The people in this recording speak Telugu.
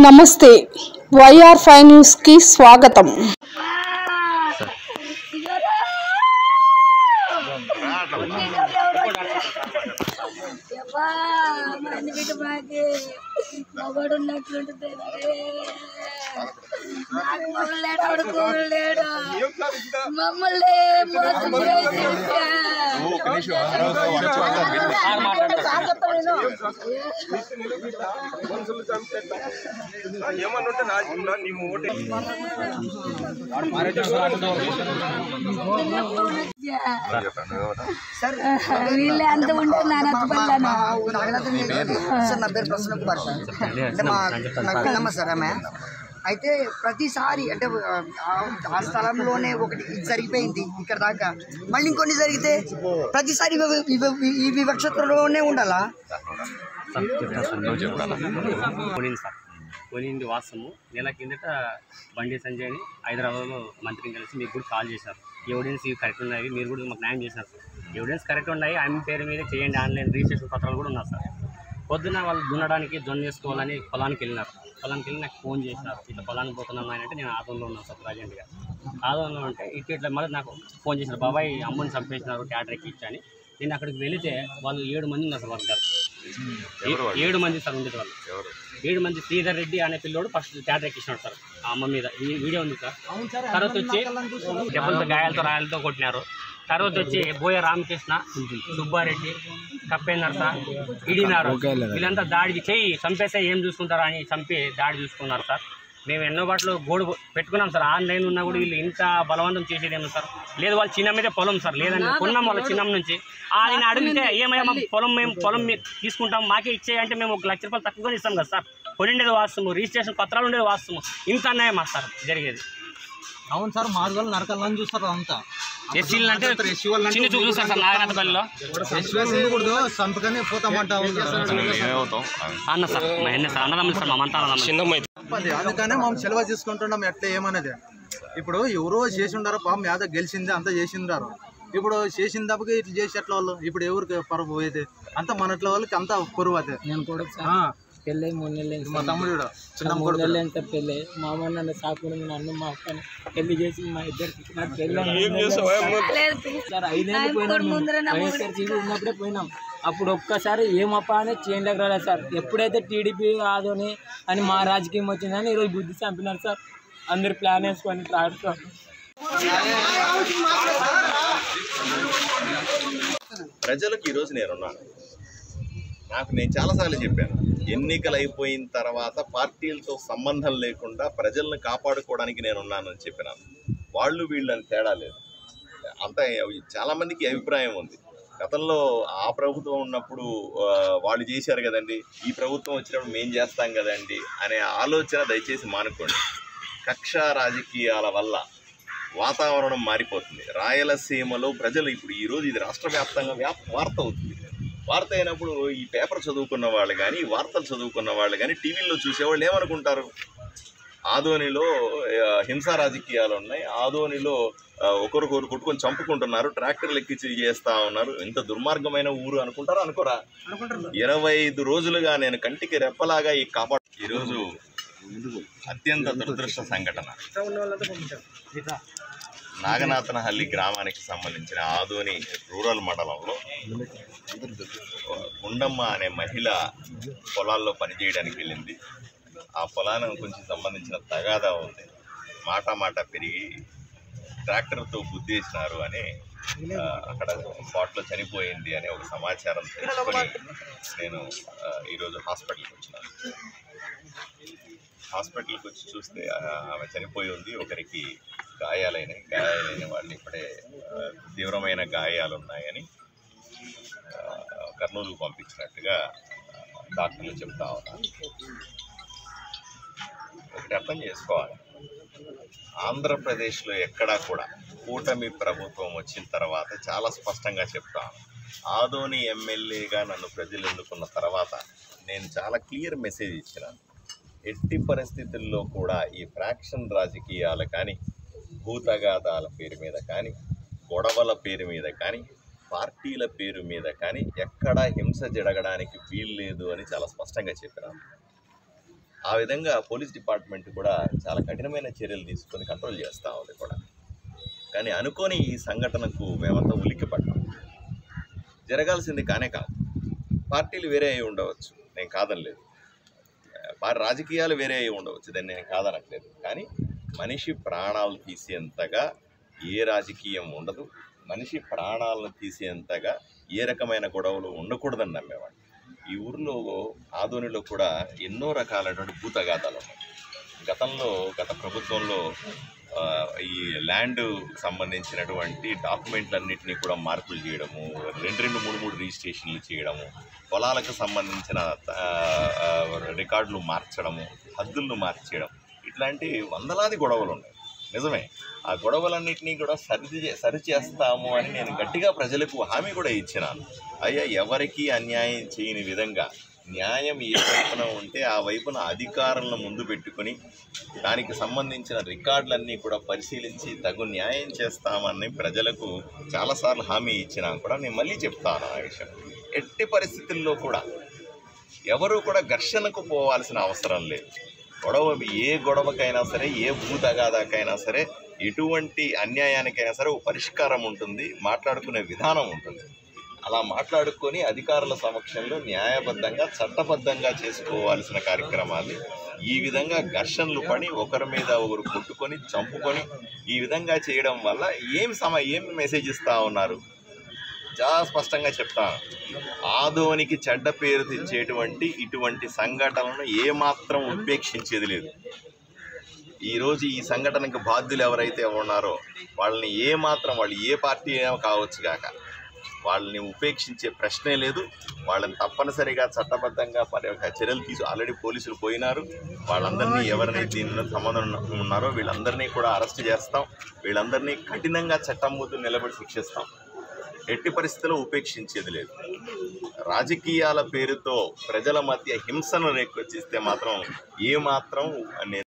నమస్తే YR5 న్యూస్ కి స్వాగతం. వీళ్ళే అంత ఉంటే నానత్తుపల్లాను సార్ నా పేరు ప్రసన్న కుమార్ సార్. అంటే నాకు పిల్లమ్మ సార్ ఆమె. అయితే ప్రతిసారి అంటే ఆ స్థలంలోనే ఒకటి జరిగిపోయింది ఇక్కడ దాకా, మళ్ళీ ఇంకొన్ని జరిగితే ప్రతిసారి ఈ వివక్షతలోనే ఉండాలా? కొనింది వాస్తవము. నెల కిందట బండి సంజయ్ని హైదరాబాద్లో మంత్రిని కలిసి మీకు కూడా కాల్ చేశారు. ఎవిడెన్స్ ఇవి కరెక్ట్ ఉన్నాయి, మీరు కూడా మాకు న్యాయం చేశారు సార్. ఎవిడెన్స్ కరెక్ట్ ఉన్నాయి, ఆమె పేరు మీద చేయండి, ఆన్లైన్ రిజిస్ట్రేషన్ పత్రాలు కూడా ఉన్నారు సార్. పొద్దున వాళ్ళు దున్నడానికి జొన్న వేసుకోవాలని పొలానికి వెళ్ళినారు. పొలానికి వెళ్ళి నాకు ఫోన్ చేసినారు, ఇట్లా పొలానికి పోతున్నాను అంటే నేను ఆదంలో ఉన్నాను సార్ ప్రజెంట్గా. ఆదంలో ఉంటే ఇట్లా మళ్ళీ నాకు ఫోన్ చేసినారు, బాబాయ్ అమ్మని చంపేసినారు ట్యాటర్ ఎక్కించని. నేను అక్కడికి వెళితే వాళ్ళు 7 మంది ఉన్నారు సార్. వర్గాలు 7 మంది సార్ ఉండేది. వాళ్ళు 7 మంది. శ్రీధర్ రెడ్డి అనే పిల్లోడు ఫస్ట్ ట్యాటర్ ఎక్కించినాడు సార్ ఆ అమ్మ మీద. ఈ వీడియో ఉంది సార్. తర్వాత వచ్చి దెబ్బలతో గాయాలతో రాయలతో కొట్టినారు. తర్వాత వచ్చి బోయ రామకృష్ణ, సుబ్బారెడ్డి, కప్పేందర్ సార్ ఇడినారు. వీళ్ళంతా దాడికి చేయి చంపేస్తే ఏం చూసుకుంటారా అని చంపి దాడి చూసుకున్నారు సార్. మేము ఎన్నో బాటలు గోడు పెట్టుకున్నాం సార్. ఆన్లైన్ ఉన్నా కూడా వీళ్ళు ఇంత బలవంతం చేసేదేమో సార్. లేదు వాళ్ళు చిన్న మీదే పొలం సార్, లేదని కొన్నాం వాళ్ళ చిన్నం నుంచి. ఆయన అడిగితే ఏమయ్యా మా పొలం తీసుకుంటాం, మాకే ఇచ్చేయంటే మేము 1 లక్ష రూపాయలు తక్కువగా ఇస్తాం కదా సార్. కొనిండేది వాస్తవము, రిజిస్ట్రేషన్ పత్రాలు ఉండేది వాస్తవము. ఇంత అన్యాయం సార్ జరిగేది. అవును సార్, మార్గాలు నరకాలని చూస్తారు. అంతా ఎస్సీలు అంటే చిన్న చూపు చూస్తారు సార్. నాగనాథపల్లిలో సంపకనే పోతామంటా అన్న సార్, మా ఎన్న సార్ అన్నదమ్ములు సార్, మా మంతా అందుకనే మనం సెలవు తీసుకుంటున్నాం. ఎట్లా ఏమనేది ఇప్పుడు ఎవరో చేసి ఉండారో పాపం యాద గెలిచింది అంతా చేసిండారు. ఇప్పుడు చేసిన తప్పకి ఇట్లా చేసి ఎట్లా వాళ్ళు ఇప్పుడు ఎవరికి పరువు పోయేది అంతా మనట్ల వాళ్ళకి అంతా పొరువు అదే. నేను కూడా పెళ్ళి 3 నెలలు, మా తమ్ముడు 3 నెలలు ఎంత పెళ్ళి. మా అమ్మ నన్ను సాకుని నన్ను మా అక్కని పెళ్లి చేసి మా ఇద్దరికి నాకు పెళ్ళి 5 ఏళ్ళు పోయినాం. ఉన్నప్పుడే పోయినాం. అప్పుడు ఒక్కసారి ఏమప్ప అని చేయండికి రాలేదు సార్. ఎప్పుడైతే టీడీపీ కాదని అని మా రాజకీయం వచ్చిందని ఈరోజు బుద్ధి చంపినారు సార్. అందరు ప్లాన్ వేసుకొని ట్రాక్టర్. ప్రజలకు ఈరోజు నేనున్నాను. నేను చాలాసార్లు చెప్పాను, ఎన్నికలు అయిపోయిన తర్వాత పార్టీలతో సంబంధం లేకుండా ప్రజలను కాపాడుకోవడానికి నేనున్నానని చెప్పినాను. వాళ్ళు వీళ్ళని తేడా లేదు. అంతా చాలామందికి అభిప్రాయం ఉంది, గతంలో ఆ ప్రభుత్వం ఉన్నప్పుడు వాళ్ళు చేశారు కదండి, ఈ ప్రభుత్వం వచ్చినప్పుడు మేం చేస్తాం కదండి అనే ఆలోచన దయచేసి మానుకోండి. కక్ష రాజకీయాల వల్ల వాతావరణం మారిపోతుంది. రాయలసీమలో ప్రజలు ఇప్పుడు ఈరోజు ఇది రాష్ట్ర వ్యాప్తంగా వార్త అవుతుంది. వార్త అయినప్పుడు ఈ పేపర్ చదువుకున్న వాళ్ళు కానీ, వార్తలు చదువుకున్న వాళ్ళు కానీ, టీవీల్లో చూసేవాళ్ళు ఏమనుకుంటారు? ఆదోనిలో హింసా రాజకీయాలు ఉన్నాయి, ఆదోనిలో ఒకరికొకరు కొట్టుకొని చంపుకుంటున్నారు, ట్రాక్టర్లు ఎక్కించి చేస్తూ ఉన్నారు, ఇంత దుర్మార్గమైన ఊరు అనుకుంటారా? అనుకోరా? 25 రోజులుగా నేను కంటికి రెప్పలాగా ఈ ఈరోజు అత్యంత దురదృష్ట సంఘటన. నాగనాథనహల్లి గ్రామానికి సంబంధించిన ఆదోని రూరల్ మండలంలో గుండమ్మ అనే మహిళ పొలాల్లో పనిచేయడానికి వెళ్ళింది. ఆ పొలానికి కొంచెం సంబంధించిన తగాదా ఉంది. మాట పెరిగి ట్రాక్టర్తో గుద్దేసినారు అని అక్కడ స్పాట్లో చనిపోయింది అనే ఒక సమాచారం తెలుసుకొని నేను ఈరోజు హాస్పిటల్కి వచ్చినాను. హాస్పిటల్కి వచ్చి చూస్తే ఆమె చనిపోయి ఉంది. ఒకరికి గాయాలైన వాళ్ళు ఇప్పుడే తీవ్రమైన గాయాలు ఉన్నాయని కర్నూలుకు పంపించినట్టుగా డాక్టర్లు చెప్తా ఉన్నారు. ఒకటి అర్థం చేసుకోవాలి, ఆంధ్రప్రదేశ్లో ఎక్కడా కూడా కూటమి ప్రభుత్వం వచ్చిన తర్వాత చాలా స్పష్టంగా చెప్తాను, ఆదోని ఎమ్మెల్యేగా నన్ను ప్రజలు ఎన్నుకున్న తర్వాత నేను చాలా క్లియర్ మెసేజ్ ఇచ్చినాను. ఎట్టి పరిస్థితుల్లో కూడా ఈ ఫ్రాక్షన్ రాజకీయాలు కానీ, భూతగాదాల పేరు మీద కానీ, గొడవల పేరు మీద కానీ, పార్టీల పేరు మీద కానీ ఎక్కడా హింస జరగడానికి వీల్లేదు అని చాలా స్పష్టంగా చెప్పినాను. ఆ విధంగా పోలీస్ డిపార్ట్మెంట్ కూడా చాలా కఠినమైన చర్యలు తీసుకొని కంట్రోల్ చేస్తూ ఉంది కూడా. కానీ అనుకోని ఈ సంఘటనకు మేమంతా ఉలిక్కిపడ్డాం. జరగాల్సింది కానే కాదు. పార్టీలు వేరే అయి ఉండవచ్చు, నేను కాదనలేదు. రాజకీయాలు వేరే అయి ఉండవచ్చు, దాన్ని నేను కాదనట్లేదు. కానీ మనిషి ప్రాణాలు తీసేంతగా ఏ రాజకీయం ఉండదు. మనిషి ప్రాణాలను తీసేంతగా ఏ రకమైన గొడవలు ఉండకూడదని నమ్మేవాడు. ఈ ఊరిలో ఆదోనిలో కూడా ఎన్నో రకాలైనటువంటి భూతగాథాలు ఉన్నాయి. గత ప్రభుత్వంలో ఈ ల్యాండ్ సంబంధించినటువంటి డాక్యుమెంట్లన్నింటినీ కూడా మార్పులు చేయడము, 2-3 రిజిస్ట్రేషన్లు చేయడము, పొలాలకు సంబంధించిన రికార్డులు మార్చడము, హద్దులను మార్చేయడం, ఇట్లాంటి వందలాది గొడవలు ఉన్నాయి. నిజమే, ఆ గొడవలన్నింటినీ కూడా సరిచేస్తాము అని నేను గట్టిగా ప్రజలకు హామీ కూడా ఇచ్చినాను. అయ్యా, ఎవరికీ అన్యాయం చేయని విధంగా న్యాయం ఏ వైపున ఉంటే ఆ వైపున అధికారులను ముందు పెట్టుకుని దానికి సంబంధించిన రికార్డులన్నీ కూడా పరిశీలించి తగు న్యాయం చేస్తామని ప్రజలకు చాలాసార్లు హామీ ఇచ్చినా కూడా నేను మళ్ళీ చెప్తాను ఆ విషయం. ఎట్టి పరిస్థితుల్లో కూడా ఎవరు కూడా ఘర్షణకు పోవాల్సిన అవసరం లేదు. ఏ గొడవకైనా సరే, ఏ భూతగాదాకైనా సరే, ఎటువంటి అన్యాయానికైనా సరే ఓ పరిష్కారం ఉంటుంది, మాట్లాడుకునే విధానం ఉంటుంది. అలా మాట్లాడుకొని అధికారుల సమక్షంలో న్యాయబద్ధంగా చట్టబద్ధంగా చేసుకోవాల్సిన కార్యక్రమాన్ని ఈ విధంగా ఘర్షణలు పడి ఒకరి మీద ఒకరు కొట్టుకొని చంపుకొని ఈ విధంగా చేయడం వల్ల ఏం మెసేజ్ ఇస్తూ ఉన్నారు? చాలా స్పష్టంగా చెప్తాను. ఆదోనికి చెడ్డ పేరు తెచ్చేటువంటి ఇటువంటి సంఘటనలను ఏమాత్రం ఉపేక్షించేది లేదు. ఈరోజు ఈ సంఘటనకు బాధ్యులు ఎవరైతే ఉన్నారో వాళ్ళని వాళ్ళు ఏ పార్టీ కావచ్చు కాక వాళ్ళని ఉపేక్షించే ప్రశ్నే లేదు. వాళ్ళని తప్పనిసరిగా చట్టబద్ధంగా చర్యలు ఆల్రెడీ పోలీసులు పోయినారు. వాళ్ళందరినీ ఎవరైతే దీనిలో సంబంధం ఉన్నారో వీళ్ళందరినీ కూడా అరెస్ట్ చేస్తాం. వీళ్ళందరినీ కఠినంగా చట్టం ముందు నిలబడి శిక్షిస్తాం. ఎట్టి పరిస్థితుల్లో ఉపేక్షించేది లేదు. రాజకీయాల పేరుతో ప్రజల మధ్య హింసను రేకొచ్చిస్తే మాత్రం ఏమాత్రం